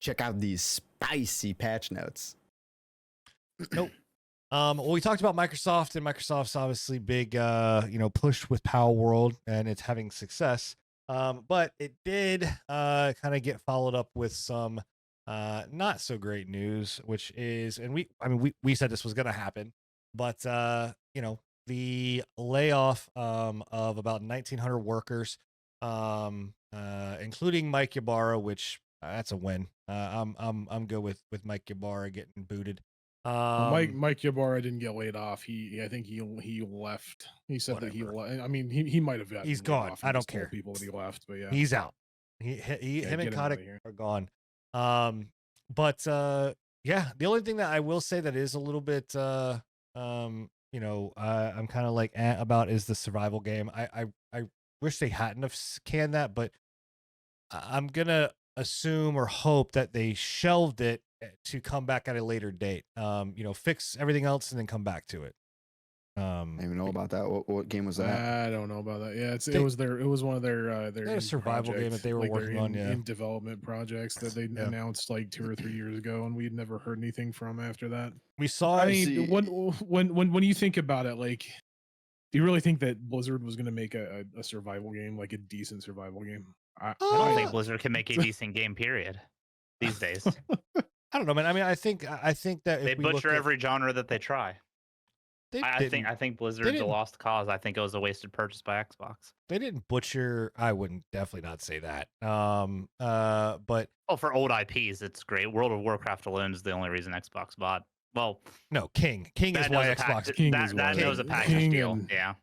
check out these spicy patch notes. Nope. Well, we talked about Microsoft, and Microsoft's obviously big, push with Power World, and it's having success. But it did kind of get followed up with some not so great news, which is, and we said this was going to happen, but the layoff of about 1,900 workers, including Mike Ybarra, which that's a win. I'm good with Mike Ybarra getting booted. Mike Ybarra didn't get laid off. I think he left. He said that he might have gotten. He's gone. I don't care. People that he left, but yeah, he's out. Him and Kotick are gone. The only thing that I will say that is a little bit, I'm kind of like about is the survival game. I wish they hadn't have canned that, but I'm gonna assume or hope that they shelved it to come back at a later date. Fix everything else and then come back to it. I don't even know about that. What game was that? I don't know about that. Yeah, it was one of their survival game that they were working on. Yeah, in development projects that they announced like 2 or 3 years ago, and we had never heard anything from after that. We saw. I mean, when you think about it, like, do you really think that Blizzard was going to make a survival game, like a decent survival game? I don't think Blizzard can make a decent game, period, these days. I don't know, man. I mean, I think that they butcher every genre that they try. I think Blizzard's a lost cause. I think it was a wasted purchase by Xbox. They didn't butcher. I wouldn't definitely not say that. But for old IPs, it's great. World of Warcraft alone is the only reason Xbox bought. Well, no, King is why Xbox. King is why that was a package deal. Yeah.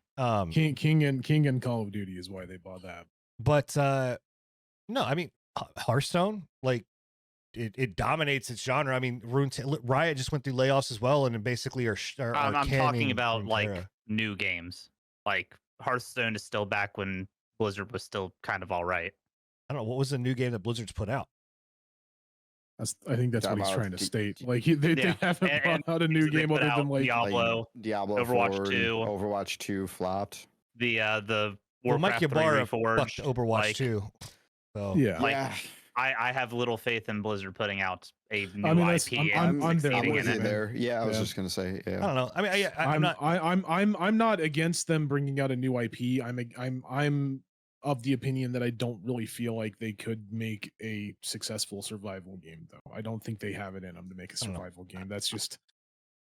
King and Call of Duty is why they bought that. But no, I mean Hearthstone, like. It dominates its genre. I mean, Riot just went through layoffs as well, and basically are I'm talking about like new games. Like Hearthstone is still back when Blizzard was still kind of all right. I don't know what was the new game that Blizzard's put out. I think that's what he's trying to state. Like they haven't brought out a new game other than like Diablo, Overwatch 2. Overwatch 2 flopped. The Warcraft 3 Reforged, Overwatch 2. So yeah. I have little faith in Blizzard putting out a new IP. I'm there. Yeah, I was just gonna say. Yeah. I don't know. I mean, I'm not against them bringing out a new IP. I'm of the opinion that I don't really feel like they could make a successful survival game, though. I don't think they have it in them to make a survival game. That's just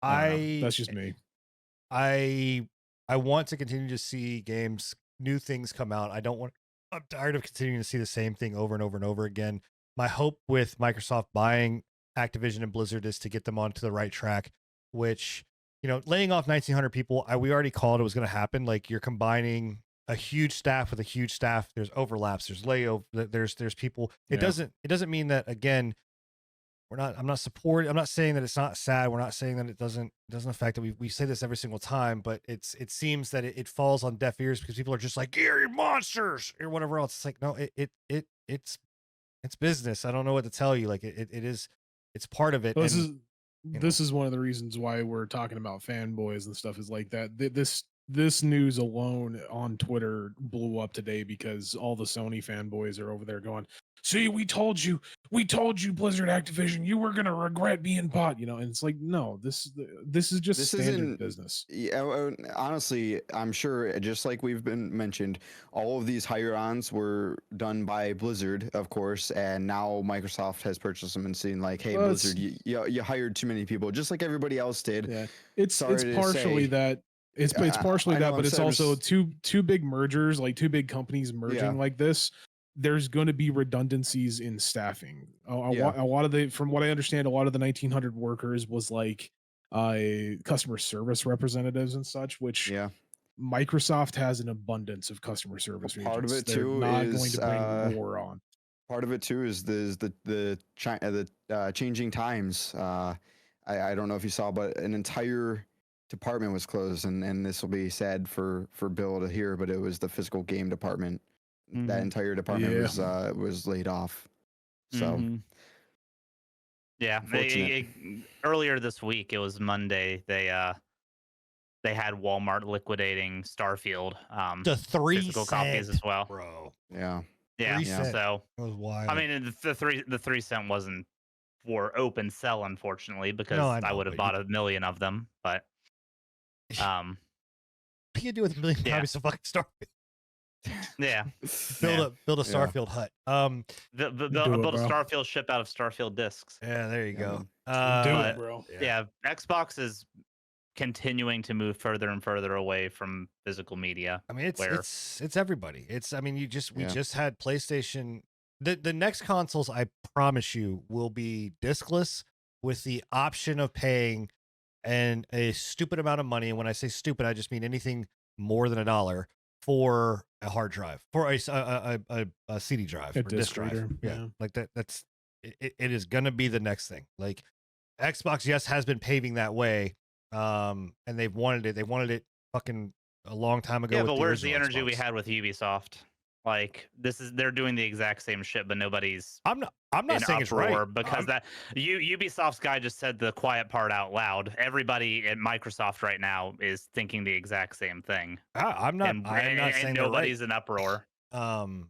that's just me. I want to continue to see new things come out. I'm tired of continuing to see the same thing over and over and over again. My hope with Microsoft buying Activision and Blizzard is to get them onto the right track, which, laying off 1,900 people, we already called it was going to happen. Like, you're combining a huge staff with a huge staff. There's overlaps, there's layoff, there's people. It doesn't mean that, again, I'm not saying that it's not sad. We're not saying that it doesn't affect it. We say this every single time, but it seems that it falls on deaf ears because people are just like, you're monsters or whatever else. It's like, no, it's business. I don't know what to tell you. Like it's part of it. This is one of the reasons why we're talking about fanboys and stuff is like that. This news alone on Twitter blew up today because all the Sony fanboys are over there going, see, we told you, Blizzard Activision, you were gonna regret being bought, and it's like, no, this is just standard business. Yeah, honestly, I'm sure, just like we've been mentioned, all of these hire-ons were done by Blizzard, of course, and now Microsoft has purchased them and seen like, hey, Blizzard, you hired too many people, just like everybody else did. Yeah, it's partially that. It's partially that, but it's also two big mergers, like two big companies merging like this. There's going to be redundancies in staffing. A lot of from what I understand, a lot of the 1,900 workers was like customer service representatives and such, which Microsoft has an abundance of customer service. Part of it too not going to bring more on. Part of it too is the changing times. I don't know if you saw, but an entire department was closed, and this will be sad for Bill to hear, but it was the physical game department. That entire department was laid off. So earlier this week, it was Monday, they had Walmart liquidating Starfield to 3 physical copies as well, bro. Yeah. So that was wild. I mean, the 3 cent wasn't for open sell, unfortunately, because No, I would have bought 1 million of them. But what do you do with 1 million copies of fucking Starfield? Yeah, build a Starfield hut. build a Starfield ship out of Starfield discs. Yeah, there you go. Do it, bro. Yeah, Xbox is continuing to move further and further away from physical media. I mean, it's everybody. We just had PlayStation. The next consoles, I promise you, will be discless with the option of paying and a stupid amount of money. And when I say stupid, I just mean anything more than $1 for a hard drive, for a CD drive, or disk drive. Yeah, like that. That's it is gonna be the next thing. Like Xbox, yes, has been paving that way. And they've wanted it. They wanted it fucking a long time ago. Yeah, but where's the energy we had with Ubisoft? Like they're doing the exact same shit, but nobody's. I'm not saying it's right because that Ubisoft's guy just said the quiet part out loud. Everybody at Microsoft right now is thinking the exact same thing. I'm not saying nobody's in uproar. No,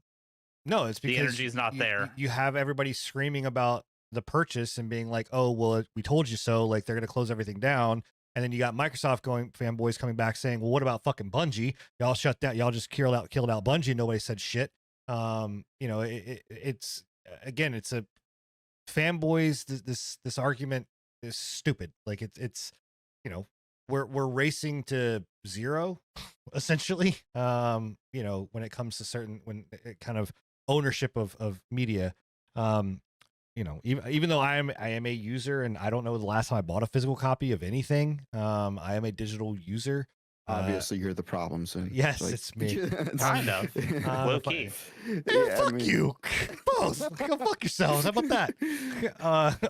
it's because the energy's not there. You have everybody screaming about the purchase and being like, "Oh, well, we told you so." Like they're gonna close everything down. And then you got Microsoft fanboys coming back saying, "Well, what about fucking Bungie? Y'all shut down. Y'all just killed out Bungie. Nobody said shit." It's again, it's a fanboys. This argument is stupid. Like it's we're racing to zero, essentially. When it comes to kind of ownership of media. Even though I am a user and I don't know the last time I bought a physical copy of anything. I am a digital user. Obviously, you're the problem. So yes, it's me. Kind of low key. Fuck you both. Go fuck yourselves. How about that?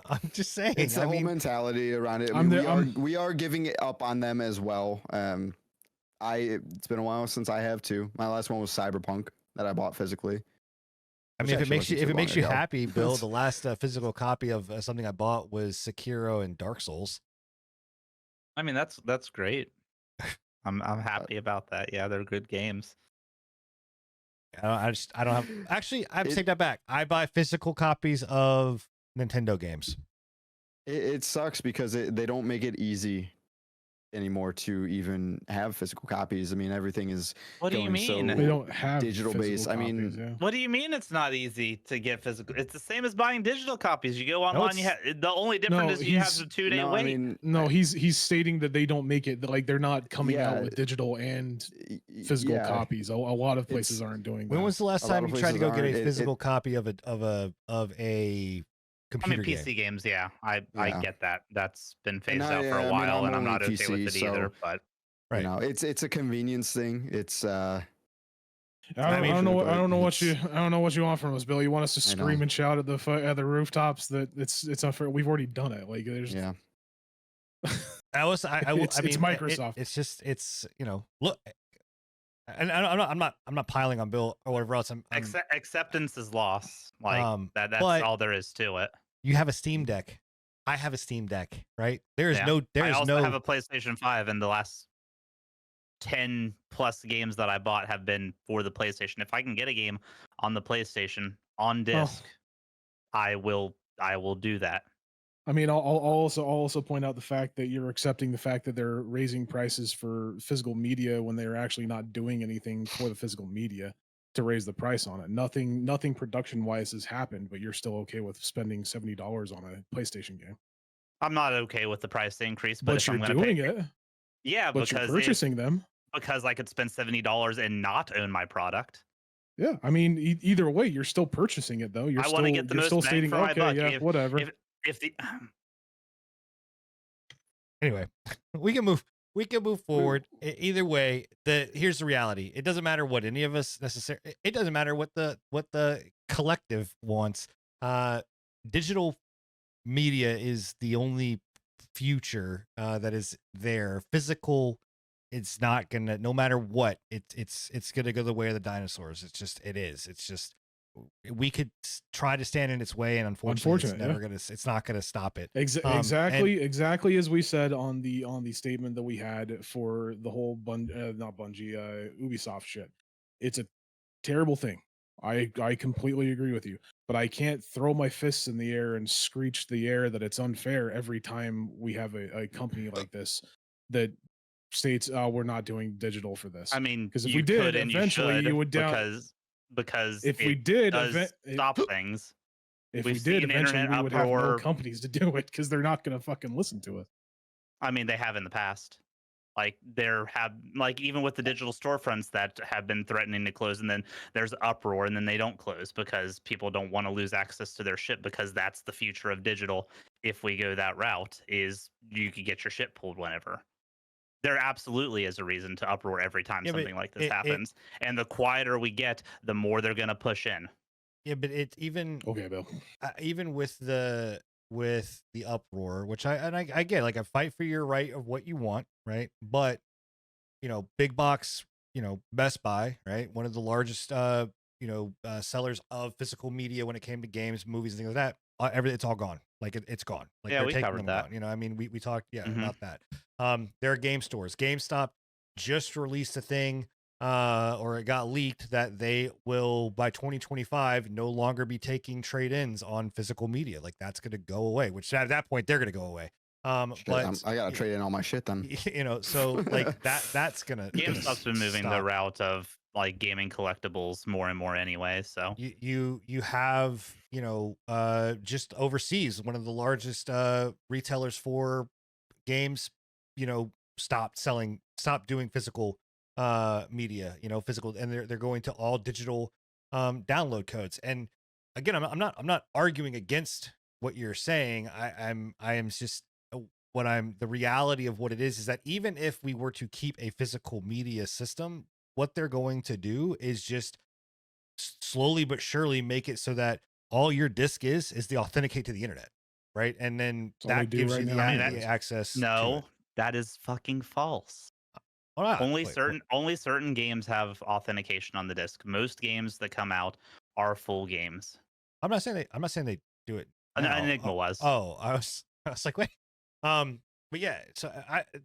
I'm just saying. It's the whole mentality around it. We are giving it up on them as well. It's been a while since I have too. My last one was Cyberpunk that I bought physically. I mean, if it makes you happy, Bill, the last physical copy of something I bought was Sekiro and Dark Souls. I mean, that's great. I'm happy about that. Yeah, they're good games. I don't have. Actually, I take that back. I buy physical copies of Nintendo games. It sucks because they don't make it easy anymore to even have physical copies. I mean, everything is. What do you mean? They don't have digital based. Copies, I mean, what do you mean it's not easy to get physical? It's the same as buying digital copies. You go online, the only difference is you have the 2-day wait. I mean, he's stating that they don't make it, like they're not coming out with digital and physical copies. A lot of places aren't doing that. When was the last time you tried to go get a physical copy of a computer PC games, yeah. I get that. That's been phased out for a while, and I'm not okay with it either. But it's a convenience thing. It's I don't know what you want from us, Bill. You want us to scream and shout at the rooftops that it's unfair? We've already done it. Like there's yeah. It's Microsoft. It's look. And I'm not piling on Bill or whatever else. Acceptance is loss. Like that's all there is to it. You have a Steam Deck. I have a Steam Deck, right? I also have a PlayStation 5, and the last 10 plus games that I bought have been for the PlayStation. If I can get a game on the PlayStation on disc, I will do that. I mean, I'll also point out the fact that you're accepting the fact that they're raising prices for physical media when they're actually not doing anything for the physical media to raise the price on it. Nothing production wise has happened, but you're still okay with spending $70 on a PlayStation game. I'm not okay with the price increase, but if you're doing it, yeah, but because you're purchasing them because I could spend $70 and not own my product. Yeah, I mean, either way, you're still purchasing it though. I want to get the most bang stating, for my buck. Yeah, whatever. Anyway, we can move forward. Either way, here's the reality. It doesn't matter what any of us necessarily. It doesn't matter what the collective wants. Digital media is the only future that is there. Physical, it's not gonna. No matter what, it's gonna go the way of the dinosaurs. It's just we could try to stand in its way, and unfortunately it's not gonna stop it. Exactly as we said on the statement that we had for the whole Ubisoft shit. It's a terrible thing. I completely agree with you, but I can't throw my fists in the air and screech the air that it's unfair every time we have a company like this that states, "Oh, we're not doing digital for this." I mean, because if you we did, could and eventually you should, would down. because If we it did, does stop things. if We've we did, seen eventually internet we would have no uproar. companies to do it because they're not going to fucking listen to us. I mean, they have in the past. Like there have, like, even with the digital storefronts that have been threatening to close, and then there's uproar, and then they don't close because people don't want to lose access to their shit, because that's the future of digital. If we go that route, is you could get your shit pulled whenever. There absolutely is a reason to uproar every time something like this happens, and the quieter we get, the more they're gonna push in. Yeah, but it's even Okay, Bill. Even with the uproar, which I get, like, I fight for your right of what you want, right? But big box, Best Buy, right? One of the largest sellers of physical media when it came to games, movies, and things like that. It's all gone. Like it's gone. Like Yeah, they're we taking covered them that. gone. I mean, we talked Mhm. about that. There are game stores. GameStop just released a thing, or it got leaked that they will, by 2025, no longer be taking trade-ins on physical media. Like that's going to go away. Which at that point they're going to go away. Shit, But I gotta trade in all my shit then. so like that's gonna GameStop's been moving the stop. route of like gaming collectibles more and more anyway. So You have just overseas, one of the largest retailers for games stopped doing physical media, physical, and they're going to all digital download codes. And again, I'm not arguing against what you're saying. I am just the reality of what it is that even if we were to keep a physical media system, what they're going to do is just slowly but surely make it so that all your disc is the authenticate to the internet, right? And then that gives you the access. No, that is fucking false. Only certain games have authentication on the disc. Most games that come out are full games. I'm not saying they do it. Enigma was. Oh, I was like, wait. But yeah, so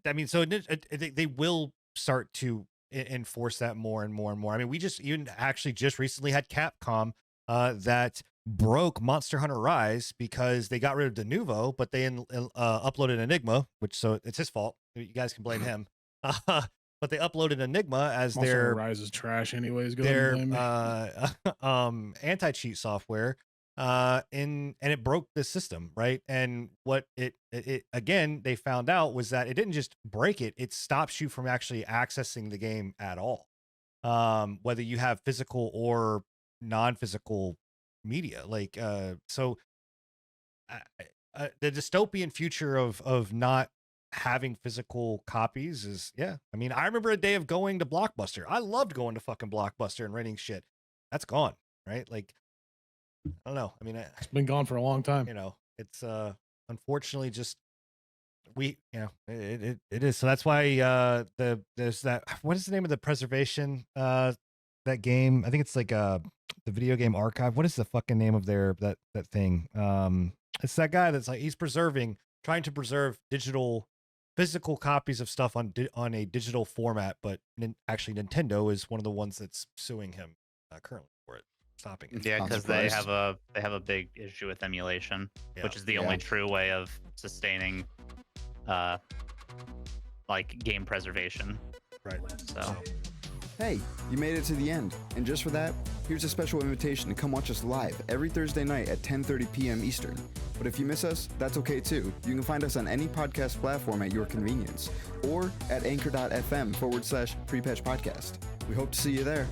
I mean, so they will start to enforce that more and more and more. I mean, we just recently had Capcom that broke Monster Hunter Rise because they got rid of Denuvo, but they uploaded Enigma, so it's his fault. You guys can blame him. But they uploaded Enigma as Monster their Hunter Rise is trash anyways. Their anti-cheat software. And it broke the system, right? And what it again they found out was that it didn't just break it; it stops you from actually accessing the game at all, whether you have physical or non-physical media. Like, so the dystopian future of not having physical copies is, yeah. I mean, I remember a day of going to Blockbuster. I loved going to fucking Blockbuster and renting shit. That's gone, right? Like, I don't know. I mean, it's been gone for a long time. It's unfortunately just it is. So that's why there's that. What is the name of the preservation that game? I think it's like the video game archive. What is the fucking name of that thing? It's that guy that's like he's trying to preserve physical copies of stuff on a digital format, but actually Nintendo is one of the ones that's suing him currently for it, stopping it. Yeah, because they have a big issue with emulation, which is the only true way of sustaining like game preservation. Right. So Hey, you made it to the end, and just for that, here's a special invitation to come watch us live every Thursday night at 10:30 p.m. Eastern. But if you miss us, that's okay too. You can find us on any podcast platform at your convenience, or at anchor.fm/prepatch podcast. We hope to see you there.